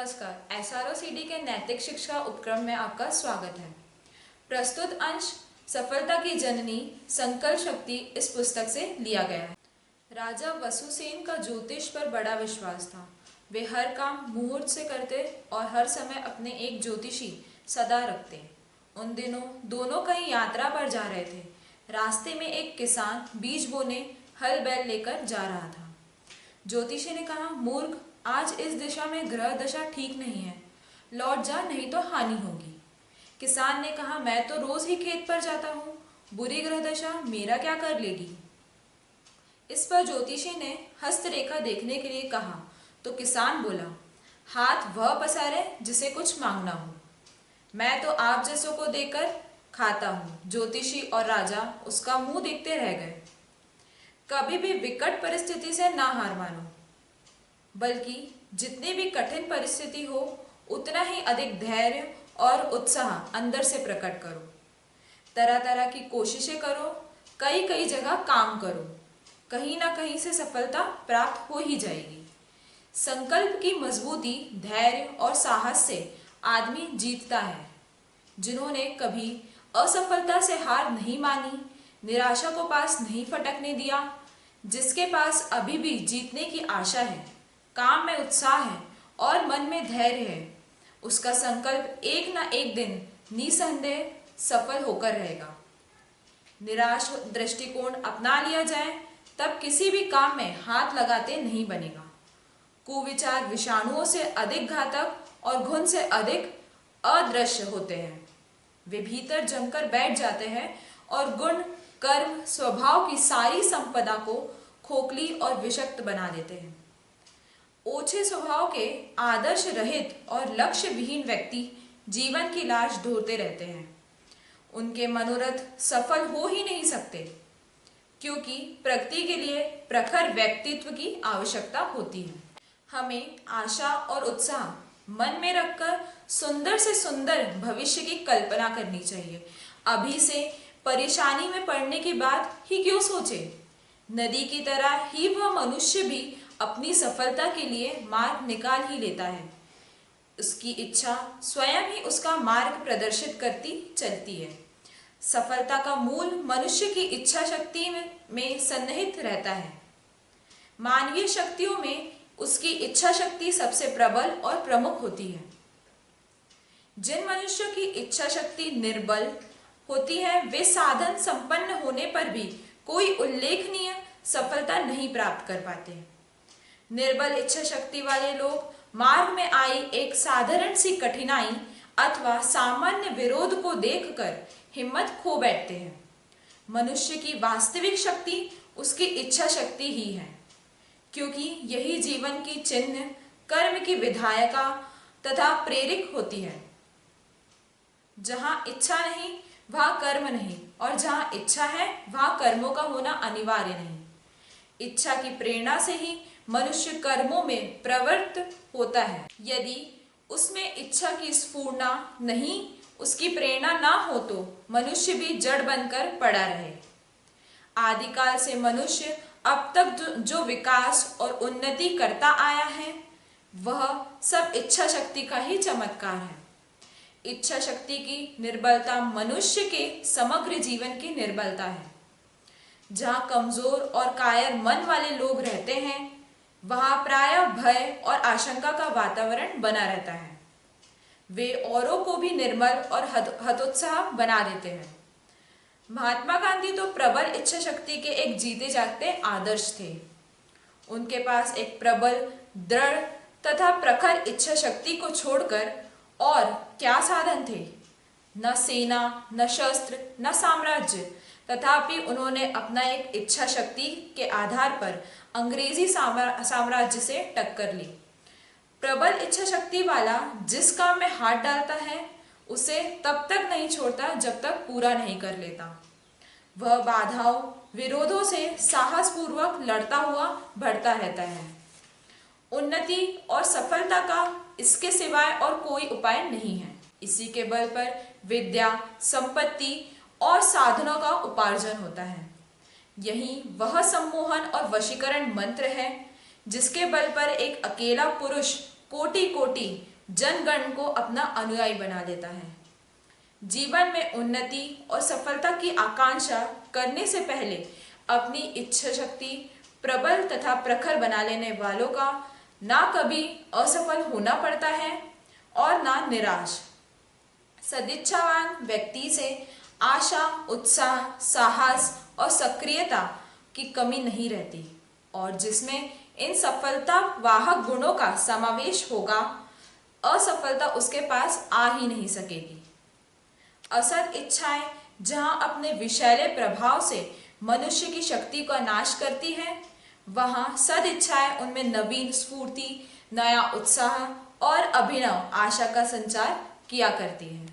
नमस्कार। एसआरओ-सीडी के नैतिक शिक्षा उपक्रम में आपका स्वागत है। प्रस्तुत अंश सफलता की जननी संकल्प शक्ति इस पुस्तक से लिया गया है। राजा वसुसेन का ज्योतिष पर बड़ा विश्वास था। वे हर काम मुहूर्त से करते और हर समय अपने एक ज्योतिषी सदा रखते। उन दिनों दोनों कहीं यात्रा पर जा रहे थे। रास्ते में एक किसान बीज बोने हल बैल लेकर जा रहा था। ज्योतिषी ने कहा, मूर्ख, आज इस दिशा में ग्रह दशा ठीक नहीं है, लौट जा नहीं तो हानि होगी। किसान ने कहा, मैं तो रोज ही खेत पर जाता हूँ, बुरी ग्रह दशा मेरा क्या कर लेगी। इस पर ज्योतिषी ने हस्तरेखा देखने के लिए कहा तो किसान बोला, हाथ वह पसारे जिसे कुछ मांगना हो, मैं तो आप जैसों को देकर खाता हूँ। ज्योतिषी और राजा उसका मुंह देखते रह गए। कभी भी विकट परिस्थिति से ना हार मानो, बल्कि जितनी भी कठिन परिस्थिति हो उतना ही अधिक धैर्य और उत्साह अंदर से प्रकट करो। तरह तरह की कोशिशें करो, कई कई जगह काम करो, कहीं ना कहीं से सफलता प्राप्त हो ही जाएगी। संकल्प की मजबूती, धैर्य और साहस से आदमी जीतता है। जिन्होंने कभी असफलता से हार नहीं मानी, निराशा को पास नहीं फटकने दिया, जिसके पास अभी भी जीतने की आशा है, काम में उत्साह है और मन में धैर्य है, उसका संकल्प एक ना एक दिन निसंदेह सफल होकर रहेगा। निराश दृष्टिकोण अपना लिया जाए तब किसी भी काम में हाथ लगाते नहीं बनेगा। कुविचार विषाणुओं से अधिक घातक और घुन से अधिक अदृश्य होते हैं। वे भीतर जमकर बैठ जाते हैं और गुण, कर्म, स्वभाव की सारी संपदा को खोखली और विषक्त बना देते हैं। ओछे स्वभाव के आदर्श रहित और लक्ष्य विहीन व्यक्ति जीवन की लाश ढूंढते रहते हैं। उनके मनोरथ सफल हो ही नहीं सकते, क्योंकि प्रगति के लिए प्रखर व्यक्तित्व की आवश्यकता होती है। हमें आशा और उत्साह मन में रखकर सुंदर से सुंदर भविष्य की कल्पना करनी चाहिए। अभी से परेशानी में पड़ने के बाद ही क्यों सोचे। नदी की तरह ही वह मनुष्य भी अपनी सफलता के लिए मार्ग निकाल ही लेता है। उसकी इच्छा स्वयं ही उसका मार्ग प्रदर्शित करती चलती है। सफलता का मूल मनुष्य की इच्छा शक्ति में सन्निहित रहता है। मानवीय शक्तियों में उसकी इच्छा शक्ति सबसे प्रबल और प्रमुख होती है। जिन मनुष्यों की इच्छा शक्ति निर्बल होती है, वे साधन संपन्न होने पर भी कोई उल्लेखनीय सफलता नहीं प्राप्त कर पाते। निर्बल इच्छा शक्ति वाले लोग मार्ग में आई एक साधारण सी कठिनाई अथवा सामान्य विरोध को देखकर हिम्मत खो बैठते हैं। मनुष्य की वास्तविक शक्ति उसकी इच्छा शक्ति ही है, क्योंकि यही जीवन की चिन्ह, कर्म की विधायिका तथा प्रेरक होती है। जहां इच्छा नहीं वहां कर्म नहीं, और जहां इच्छा है वहां कर्मों का होना अनिवार्य नहीं। इच्छा की प्रेरणा से ही मनुष्य कर्मों में प्रवृत्त होता है। यदि उसमें इच्छा की स्फूर्णा नहीं, उसकी प्रेरणा ना हो तो मनुष्य भी जड़ बनकर पड़ा रहे। आदिकाल से मनुष्य अब तक जो विकास और उन्नति करता आया है, वह सब इच्छा शक्ति का ही चमत्कार है। इच्छा शक्ति की निर्बलता मनुष्य के समग्र जीवन की निर्बलता है। जहाँ कमजोर और कायर मन वाले लोग रहते हैं, वहाँ प्रायः भय और आशंका का वातावरण बना रहता है। वे औरों को भी निर्मल और हतोत्साह बना देते हैं। महात्मा गांधी तो प्रबल इच्छा शक्ति के एक जीते जागते आदर्श थे। उनके पास एक प्रबल, दृढ़ तथा प्रखर इच्छा शक्ति को छोड़कर और क्या साधन थे। न सेना, न शस्त्र, न साम्राज्य, तथापि उन्होंने अपना एक इच्छा शक्ति के आधार पर अंग्रेजी साम्राज्य से टक्कर ली। प्रबल इच्छा शक्ति वाला जिस काम में हाथ डालता है, उसे तब तक नहीं छोड़ता जब तक पूरा नहीं कर लेता। वह बाधाओं, विरोधों से साहसपूर्वक लड़ता हुआ बढ़ता रहता है। उन्नति और सफलता का इसके सिवाय और कोई उपाय नहीं है। इसी के बल पर विद्या, संपत्ति और साधनों का उपार्जन होता है। यही वह सम्मोहन और वशीकरण मंत्र है जिसके बल पर एक अकेला पुरुष कोटि कोटि जनगण को अपना अनुयायी बना लेता है। जीवन में उन्नति और सफलता की आकांक्षा करने से पहले अपनी इच्छा शक्ति प्रबल तथा प्रखर बना लेने वालों का ना कभी असफल होना पड़ता है और ना निराश। सदिच्छावान व्यक्ति से आशा, उत्साह, साहस और सक्रियता की कमी नहीं रहती और जिसमें इन सफलता वाहक गुणों का समावेश होगा, असफलता उसके पास आ ही नहीं सकेगी। असद इच्छाएं जहां अपने विषैले प्रभाव से मनुष्य की शक्ति का नाश करती है, वहां सद इच्छाएं उनमें नवीन स्फूर्ति, नया उत्साह और अभिनव आशा का संचार किया करती है।